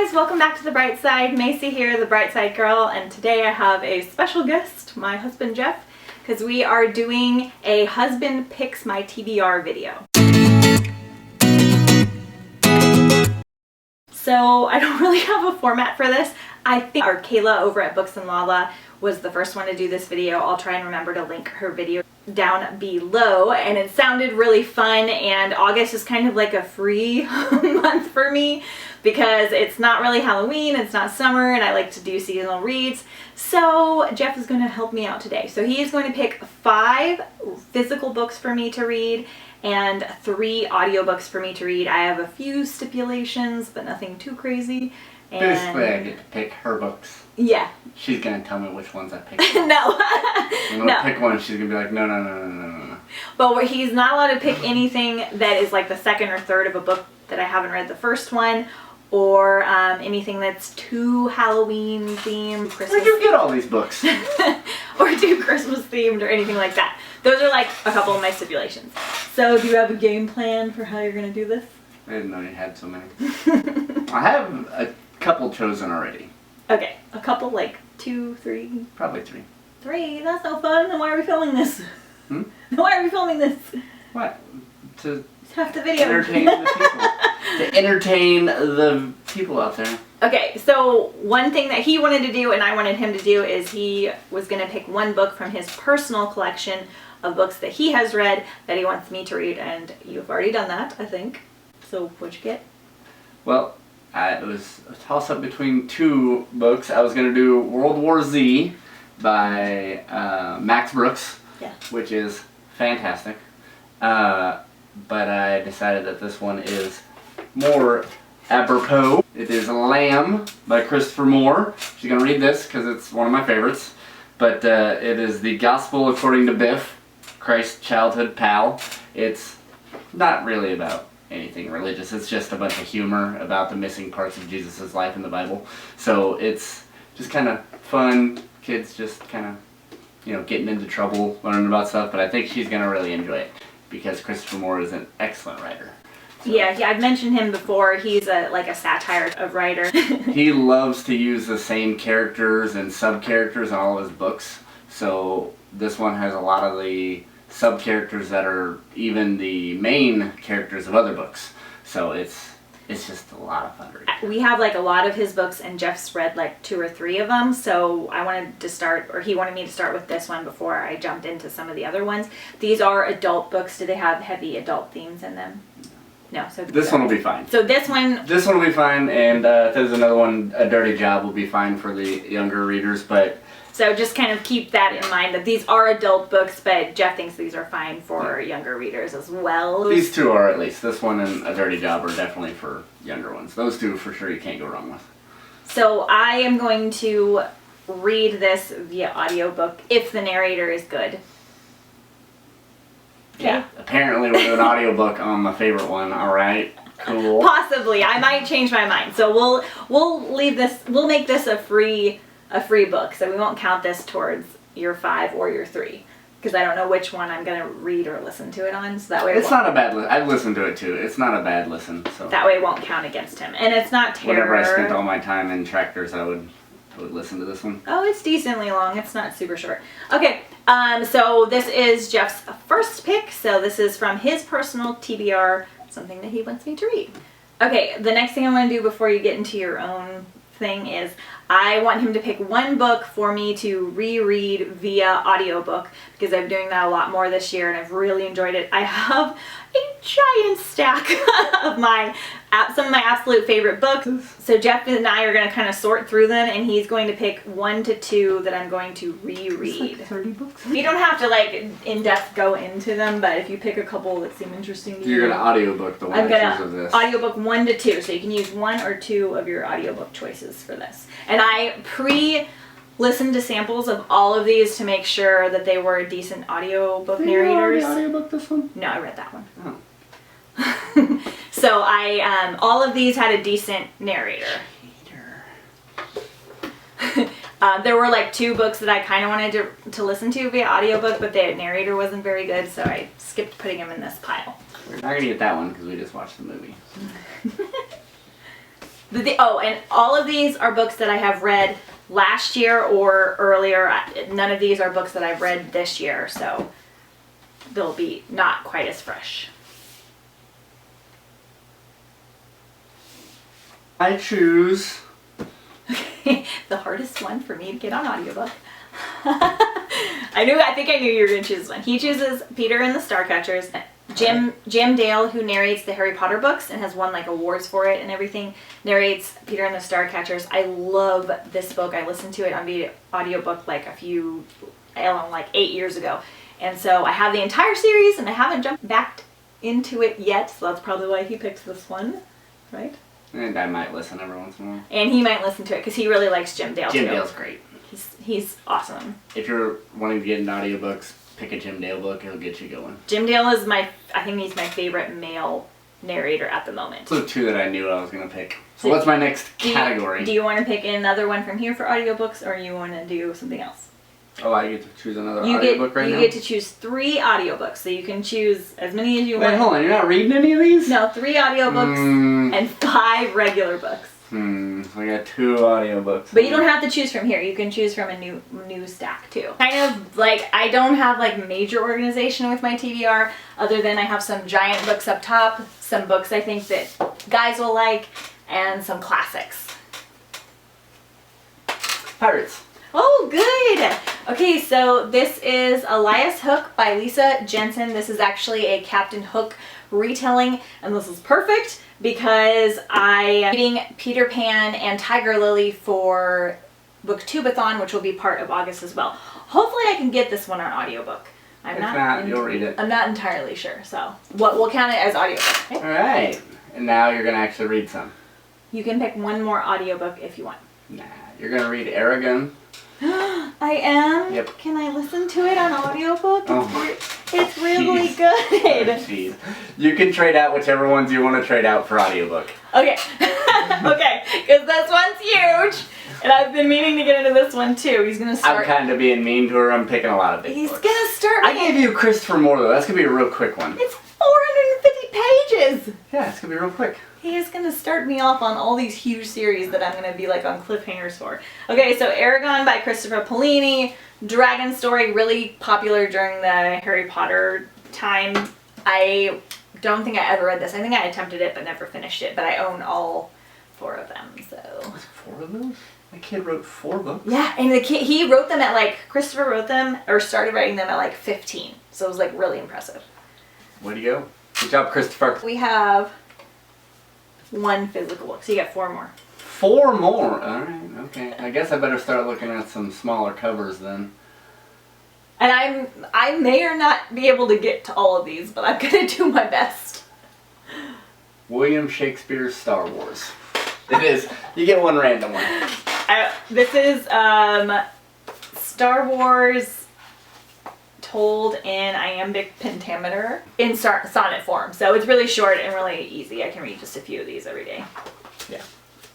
guys, welcome back to The Bright Side. Macy here, the Bright Side girl, and today I have a special guest, my husband Jeff, because we are doing a husband picks my TBR video. So I don't really have a format for this. I think our Kayla over at Books and Lala was the first one to do this video. I'll try and remember to link her video down below, and it sounded really fun, and August is kind of like a free month for me because it's not really Halloween, it's not summer, and I like to do seasonal reads. So Jeff is going to help me out today. So he is going to pick 5 physical books for me to read and 3 audiobooks for me to read. I have a few stipulations, but nothing too crazy. And basically, I get to pick her books. Yeah. She's gonna tell me which ones I picked. No. I'm gonna pick one, she's gonna be like, no. But he's not allowed to pick anything that is like the second or third of a book that I haven't read the first one, or anything that's too Halloween themed, Christmas. Where'd you get all these books? Or too Christmas themed or anything like that. Those are like a couple of my stipulations. So do you have a game plan for how you're gonna do this? I didn't know you had so many. I have a couple chosen already. Okay, a couple, like 2, 3? Probably 3. 3? That's no fun. Then why are we filming this? Hmm? Why are we filming this? What? To half the video. Entertain the people. To entertain the people out there. Okay, so one thing that he wanted to do and I wanted him to do is he was going to pick one book from his personal collection of books that he has read that he wants me to read, and you've already done that, I think. So what'd you get? Well, it was a toss-up between 2 books. I was going to do World War Z by Max Brooks, which is fantastic. But I decided that this one is more apropos. It is Lamb by Christopher Moore. She's going to read this because it's one of my favorites. But it is the Gospel According to Biff, Christ's childhood pal. It's not really about anything religious. It's just a bunch of humor about the missing parts of Jesus' life in the Bible. So it's just kind of fun. Kids just kind of, you know, getting into trouble, learning about stuff. But I think she's going to really enjoy it because Christopher Moore is an excellent writer. So. Yeah, I've mentioned him before. He's like a satire of writer. He loves to use the same characters and sub-characters in all of his books. So this one has a lot of the sub-characters that are even the main characters of other books. So it's just a lot of fun to read. We have like a lot of his books, and Jeff's read like 2 or 3 of them. So I wanted to start, or he wanted me to start with this one before I jumped into some of the other ones. These are adult books. Do they have heavy adult themes in them? No. So this one will be fine. So this one will be fine, and there's another one, A Dirty Job, will be fine for the younger readers. But so just kind of keep that in mind, that these are adult books, but Jeff thinks these are fine for younger readers as well. These 2 are, at least. This one and A Dirty Job are definitely for younger ones. Those 2 for sure you can't go wrong with. So I am going to read this via audiobook if the narrator is good. Okay. Yeah, apparently we're doing audiobook on my favorite one. Alright, cool. Possibly. I might change my mind. So we'll leave this, we'll make this a free book, so we won't count this towards your 5 or your 3, because I don't know which one I'm gonna read or listen to it on. So that way it's not a bad listen. I've listened to it too. It's not a bad listen. So that way it won't count against him, and it's not terror. Whenever I spent all my time in tractors, I would listen to this one. Oh, it's decently long. It's not super short. Okay, so this is Jeff's first pick. So this is from his personal TBR, something that he wants me to read. Okay, the next thing I want to do before you get into your own thing is I want him to pick one book for me to reread via audiobook, because I'm doing that a lot more this year and I've really enjoyed it. I have a giant stack of some of my absolute favorite books. So Jeff and I are going to kind of sort through them, and he's going to pick 1 to 2 that I'm going to reread. Like 30 books? You don't have to like in depth go into them, but if you pick a couple that seem interesting to you. You're going to audiobook the one I choose of this. Audiobook 1 to 2, so you can use 1 or 2 of your audiobook choices for this. And I listened to samples of all of these to make sure that they were decent audiobook narrators. Did you audiobook this one? No, I read that one. Oh. So all of these had a decent narrator. There were like 2 books that I kind of wanted to listen to via audiobook, but the narrator wasn't very good, so I skipped putting them in this pile. We're not going to get that one because we just watched the movie. Oh, and all of these are books that I have read last year or earlier. None of these are books that I've read this year, so they'll be not quite as fresh. I choose... The hardest one for me to get on audiobook. I think I knew you were going to choose this one. He chooses Peter and the Starcatchers. Jim Dale, who narrates the Harry Potter books and has won like awards for it and everything, narrates Peter and the Starcatchers. I love this book. I listened to it on audiobook like like 8 years ago. And so I have the entire series and I haven't jumped back into it yet. So that's probably why he picks this one, right? And I might listen every once in a while. And he might listen to it because he really likes Jim Dale too. Jim Dale's great. He's awesome. If you're wanting to get into audiobooks, pick a Jim Dale book. It'll get you going. Jim Dale is I think he's my favorite male narrator at the moment. So 2 that I knew I was going to pick. So what's my next category? Do you want to pick another one from here for audiobooks, or you want to do something else? Oh, I get to choose another audiobook right now? You get to choose 3 audiobooks, so you can choose as many as you want. Wait, hold on. You're not reading any of these? No, 3 audiobooks and 5 regular books. I got 2 audiobooks. But you don't have to choose from here. You can choose from a new stack too. Kind of like, I don't have like major organization with my TBR, other than I have some giant books up top, some books I think that guys will like, and some classics. Pirates. Oh, good! Okay, so this is Elias Hook by Lisa Jensen. This is actually a Captain Hook retelling, and this is perfect because I am reading Peter Pan and Tiger Lily for Booktubeathon, which will be part of August as well. Hopefully I can get this one on audiobook. If not, you'll read it. I'm not entirely sure, so we'll count it as audiobook. Okay? Alright, and now you're going to actually read some. You can pick one more audiobook if you want. Nah, you're going to read Aragon. I am? Yep. Can I listen to it on audiobook? Oh, it's really good. Oh, jeez. You can trade out whichever ones you want to trade out for audiobook. Okay. Okay, because this one's huge. And I've been meaning to get into this one too. He's going to start... I'm kind of being mean to her. I'm picking a lot of big He's books. going to start... I gave you Christopher Moore though. That's going to be a real quick one. It's 450 pages. Yeah, it's going to be real quick. He is going to start me off on all these huge series that I'm going to be like on cliffhangers for. Okay, so Aragon by Christopher Paolini. Dragon Story, really popular during the Harry Potter time. I don't think I ever read this. I think I attempted it but never finished it. But I own all 4 of them, so... Was 4 of those? My kid wrote 4 books? Yeah, and the kid, he wrote them at like... Christopher wrote them, or started writing them at like 15. So it was like really impressive. Way to go. Good job, Christopher. We have 1 physical book, so you got 4 more. 4 more? Alright, okay. I guess I better start looking at some smaller covers then. And I may or not be able to get to all of these, but I'm going to do my best. William Shakespeare's Star Wars. It is. You get 1 random one. This is Star Wars told in iambic pentameter in sonnet form. So it's really short and really easy. I can read just a few of these every day. Yeah.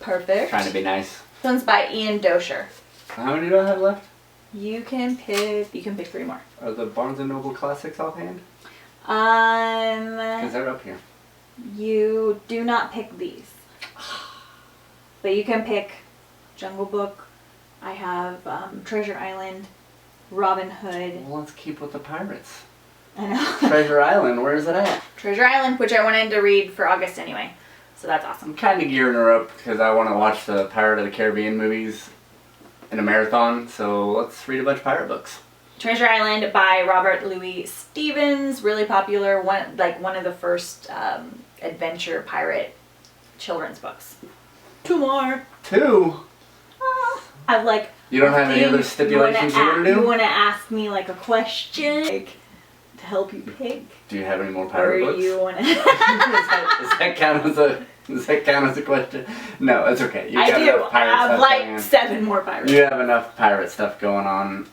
Perfect. Trying to be nice. This one's by Ian Dosher. How many do I have left? You can pick 3 more. Are the Barnes & Noble Classics offhand? Because they're up here. You do not pick these. But you can pick Jungle Book. I have Treasure Island, Robin Hood. Well, let's keep with the pirates. I know. Treasure Island, where's it at? Treasure Island, which I wanted to read for August anyway. So that's awesome. I'm kind of gearing her up because I want to watch the Pirate of the Caribbean movies in a marathon, so let's read a bunch of pirate books. Treasure Island by Robert Louis Stevens, really popular, one of the first adventure pirate children's books. 2 more. 2? I've like... You don't have any other stipulations you want to do? You want to ask me like a question like, to help you pick? Do you have any more pirate books? Or you want to... Does that count as a question? No, that's okay. I do. I have like 7 more pirates. You have enough pirate stuff going on.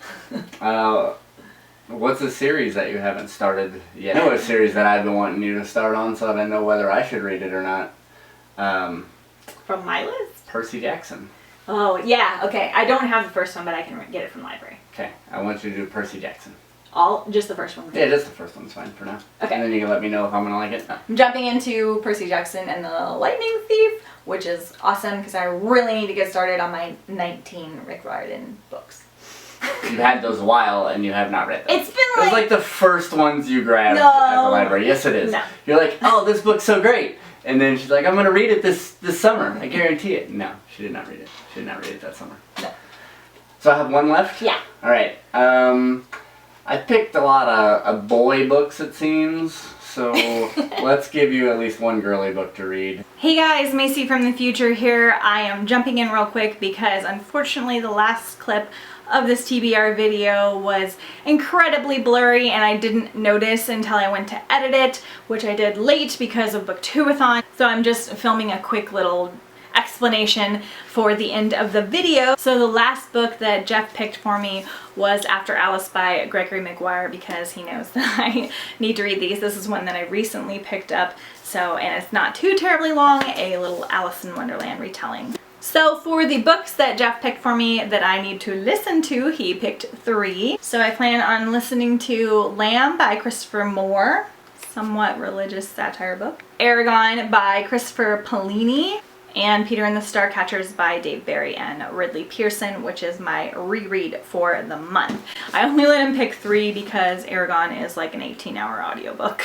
What's a series that you haven't started yet? I know a series that I've been wanting you to start on so that I know whether I should read it or not. From my list? Percy Jackson. Oh, yeah. Okay. I don't have the first one, but I can get it from the library. Okay. I want you to do Percy Jackson. Just the first one? Yeah, just the first one's fine for now. Okay. And then you can let me know if I'm gonna like it. I'm jumping into Percy Jackson and the Lightning Thief, which is awesome because I really need to get started on my 19 Rick Riordan books. You've had those a while and you have not read them. It's been like... It's like the first ones you grabbed at the library. Yes, it is. No. You're like, oh, this book's so great. And then she's like, I'm gonna read it this summer. I guarantee it. No, she did not read it. She did not read it that summer. No. So I have one left? Yeah. Alright. I picked a lot of boy books, it seems. So let's give you at least one girly book to read. Hey guys, Macy from the future here. I am jumping in real quick because unfortunately the last clip of this TBR video was incredibly blurry and I didn't notice until I went to edit it, which I did late because of Booktubeathon. So I'm just filming a quick little explanation for the end of the video. So the last book that Jeff picked for me was After Alice by Gregory Maguire because he knows that I need to read these. This is one that I recently picked up, so, and it's not too terribly long, a little Alice in Wonderland retelling. So for the books that Jeff picked for me that I need to listen to, he picked 3. So I plan on listening to Lamb by Christopher Moore, somewhat religious satire book, Aragon by Christopher Paolini, and Peter and the Starcatchers by Dave Barry and Ridley Pearson, which is my reread for the month. I only let him pick 3 because Aragon is like an 18-hour audiobook.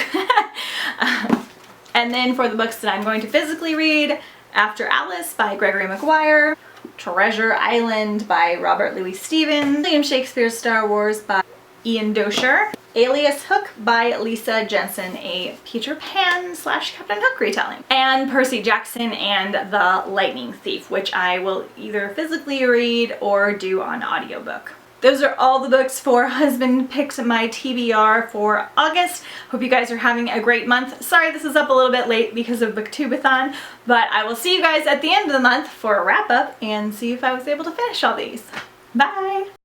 And then for the books that I'm going to physically read, After Alice by Gregory Maguire, Treasure Island by Robert Louis Stevens, William Shakespeare's Star Wars by Ian Dosher, Alias Hook by Lisa Jensen, a Peter Pan / Captain Hook retelling, and Percy Jackson and the Lightning Thief, which I will either physically read or do on audiobook. Those are all the books for Husband Picked My TBR for August. Hope you guys are having a great month. Sorry this is up a little bit late because of Booktubeathon, but I will see you guys at the end of the month for a wrap up and see if I was able to finish all these. Bye!